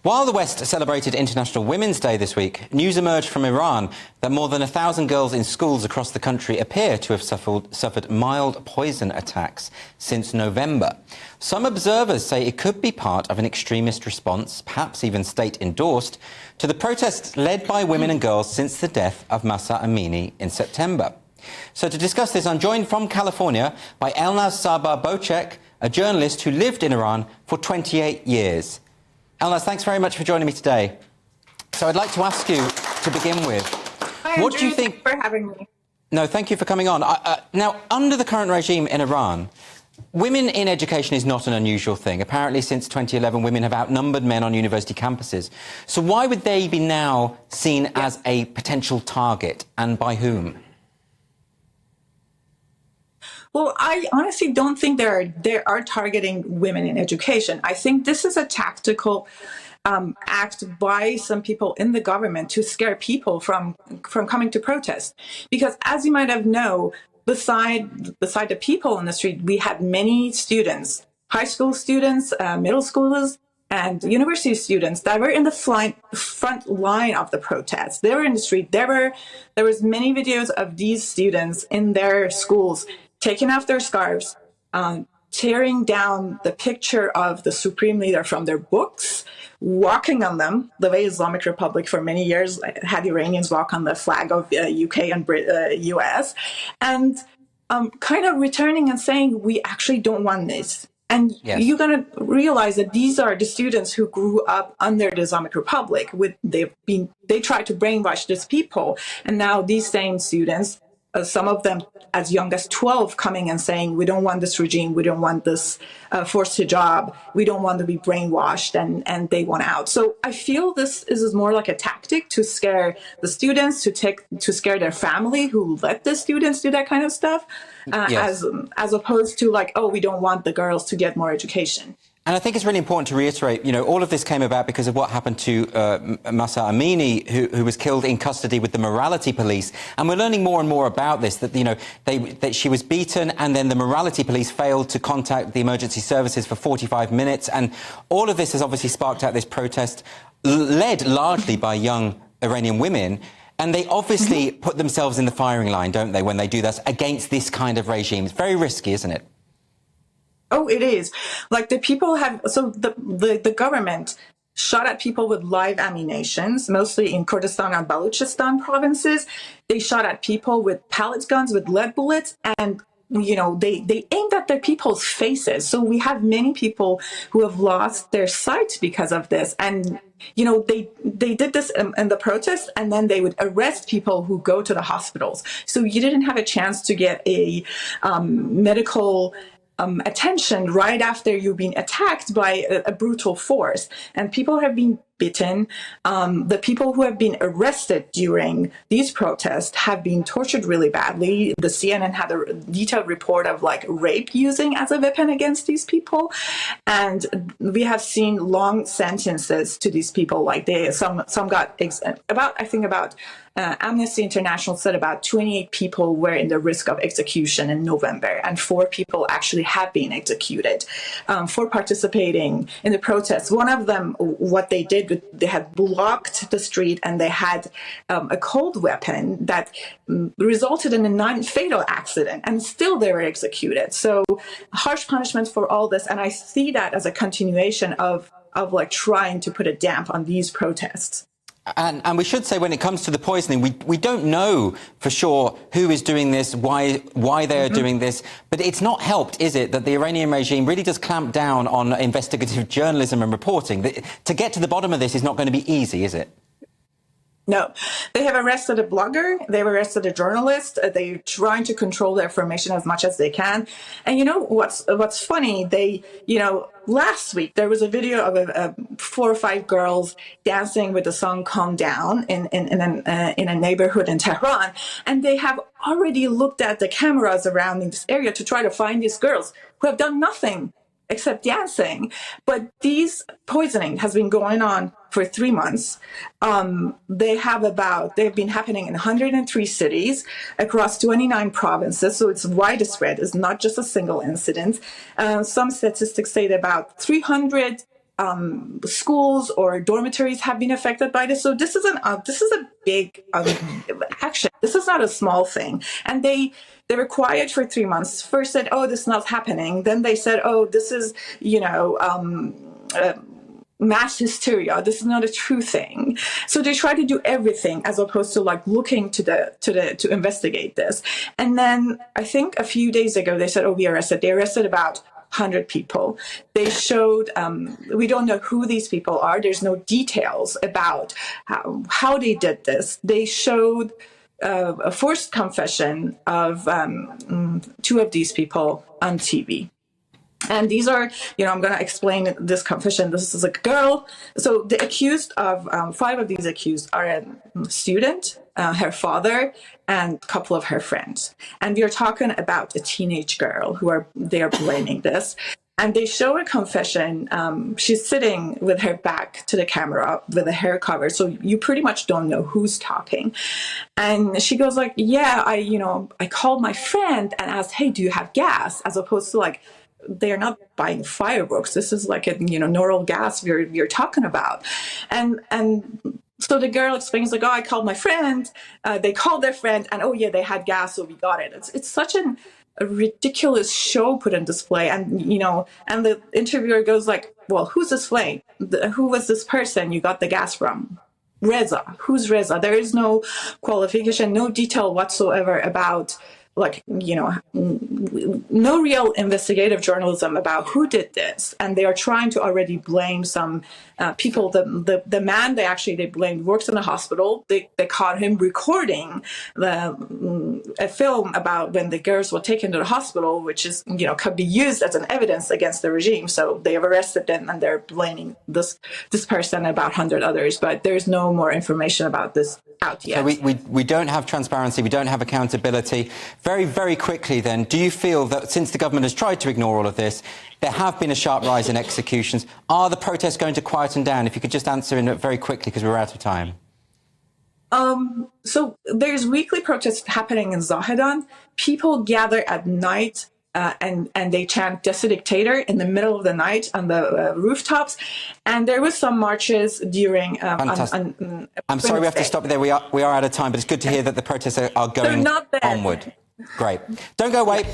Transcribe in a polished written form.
While the West celebrated International Women's Day this week, news emerged from Iran that more than 1,000 girls in schools across the country appear to have suffered mild poison attacks since November. Some observers say it could be part of an extremist response, perhaps even state-endorsed, to the protests led by women and girls since the death of Mahsa Amini in September. So to discuss this, I'm joined from California by Elnaz Sarbar Boczek, a journalist who lived in Iran for 28 years. Elnaz, thanks very much for joining me today. So I'd like to ask you to begin with, Hi, what do you think... Thanks for having me. No, thank you for coming on. Now, under the current regime in Iran, women in education is not an unusual thing. Apparently, since 2011, women have outnumbered men on university campuses. So why would they be now seen as a potential target, and by whom? Well, I honestly don't think they are targeting women in education. I think this is a tactical act by some people in the government to scare people from coming to protest. Because as you might have known, beside the people in the street, we had many students, high school students, middle schoolers, and university students that were in the front line of the protests. They were in the street. There was many videos of these students in their schools taking off their scarves, tearing down the picture of the supreme leader from their books, walking on them, the way Islamic Republic for many years had Iranians walk on the flag of UK and US, and kind of returning and saying, we actually don't want this. And yes, you're going to realize that these are the students who grew up under the Islamic Republic. They tried to brainwash these people, and now these same students, some of them as young as 12, coming and saying, we don't want this regime, we don't want this forced hijab, we don't want to be brainwashed, and they want out. So I feel this is more like a tactic to scare the students, to scare their family who let the students do that kind of stuff, yes, as opposed to like, oh, we don't want the girls to get more education. And I think it's really important to reiterate, you know, all of this came about because of what happened to Mahsa Amini, who was killed in custody with the morality police. And we're learning more and more about this, that, you know, that she was beaten, and then the morality police failed to contact the emergency services for 45 minutes. And all of this has obviously sparked out this protest, led largely by young Iranian women. And they obviously put themselves in the firing line, don't they, when they do this against this kind of regime? It's very risky, isn't it? Oh, it is. Like the people have, so the government shot at people with live ammunitions, mostly in Kurdistan and Balochistan provinces. They shot at people with pellet guns, with lead bullets, and you know, they aimed at their people's faces. So we have many people who have lost their sight because of this. And you know, they did this in the protest, and then they would arrest people who go to the hospitals. So you didn't have a chance to get a medical attention right after you've been attacked by a brutal force. And people have been bitten. The people who have been arrested during these protests have been tortured really badly. The CNN had a detailed report of like rape using as a weapon against these people. And we have seen long sentences to these people. Like some got about Amnesty International said about 28 people were in the risk of execution in November, and 4 people actually have been executed for participating in the protests. One of them, what they did, they had blocked the street, and they had a cold weapon that resulted in a non-fatal accident, and still they were executed. So harsh punishment for all this, and I see that as a continuation of like trying to put a damp on these protests. And we should say, when it comes to the poisoning, we don't know for sure who is doing this, why they are doing this. But it's not helped, is it, that the Iranian regime really does clamp down on investigative journalism and reporting? To get to the bottom of this is not going to be easy, is it? No, they have arrested a blogger, they've arrested a journalist, they're trying to control their information as much as they can. And you know what's funny, last week there was a video of 4 or 5 girls dancing with the song Calm Down in a neighborhood in Tehran, and they have already looked at the cameras around in this area to try to find these girls who have done nothing except dancing. But these poisoning has been going on for 3 months. They've been happening in 103 cities across 29 provinces. So it's widespread. It's not just a single incident. Some statistics say that about 300 schools or dormitories have been affected by this. So this is a big action. This is not a small thing. And they were quiet for 3 months. First said, oh, this is not happening. Then they said, oh, this is, mass hysteria. This is not a true thing. So they try to do everything as opposed to like looking to investigate this. And then I think a few days ago they said, oh, they arrested about 100 people. They showed, we don't know who these people are. There's no details about how they did this. They showed a forced confession of 2 of these people on TV. And these are, I'm going to explain this confession. This is a girl. So the accused of 5 of these accused are a student, her father, and a couple of her friends. And we are talking about a teenage girl they are blaming this. And they show a confession. She's sitting with her back to the camera with a hair cover. So you pretty much don't know who's talking. And she goes like, yeah, I called my friend and asked, hey, do you have gas? As opposed to like, they're not buying fireworks. This is like a normal gas we're talking about, and so the girl explains like, oh, I called my friend. They called their friend, and oh yeah, they had gas, so we got it. It's such a ridiculous show put on display, and and the interviewer goes like, well, who's this flame? Who was this person you got the gas from? Reza. Who's Reza? There is no qualification, no detail whatsoever about. Like, no real investigative journalism about who did this. And they are trying to already blame some people. The man they blamed works in a hospital. They caught him recording a film about when the girls were taken to the hospital, which is, could be used as an evidence against the regime. So they have arrested them and they're blaming this person about 100 others. But there's no more information about this out yet. So we don't have transparency, we don't have accountability. Very, very quickly then, do you feel that since the government has tried to ignore all of this, there have been a sharp rise in executions? Are the protests going to quieten down? If you could just answer in very quickly, because we're out of time. So there's weekly protests happening in Zahedan. People gather at night and they chant "Death to Dictator" in the middle of the night on the rooftops. And there was some marches during. I'm sorry, we have to stop there. We are out of time, but it's good to hear that the protests are going onward. Great. Don't go away.